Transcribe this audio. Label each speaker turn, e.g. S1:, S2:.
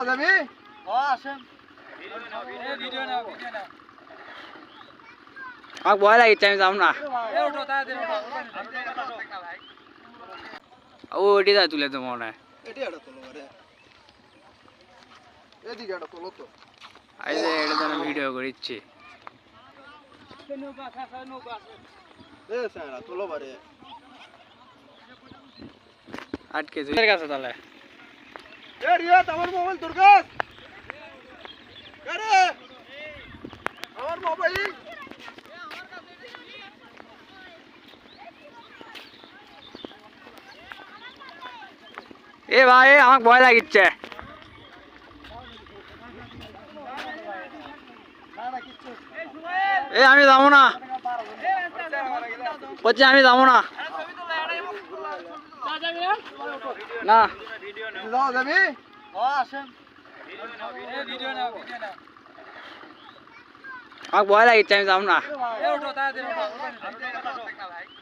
S1: যাবি
S2: আসেন ভিডিও নাও
S3: আমাকে ভয় লাগিচ্ছে আমি যাব না ও এটি যা তুলে তো মনে হয়
S1: এটি এটা তোলো রে এদিকে এটা তোলো তো
S3: আইলে এটা তো ভিডিও করিচ্ছি
S1: এ স্যার তোলো বারে
S3: আটকে জুয়ের কাছে তাহলে
S1: এ রিয়াত আমার মোবাইল তোর কাছে আরে আমার মোবাইল
S3: এ ভাই আমাকে ভয় লাগিচ্ছে এ আমি যাবো না বলছি আমি যাবো না না
S1: যাও যাবি
S2: আসেন ভিডিও নাও
S3: আমাকে ভয় লাগিচ্ছে আমি যাবো না
S2: ওঠো তাড়াতাড়ি ওঠো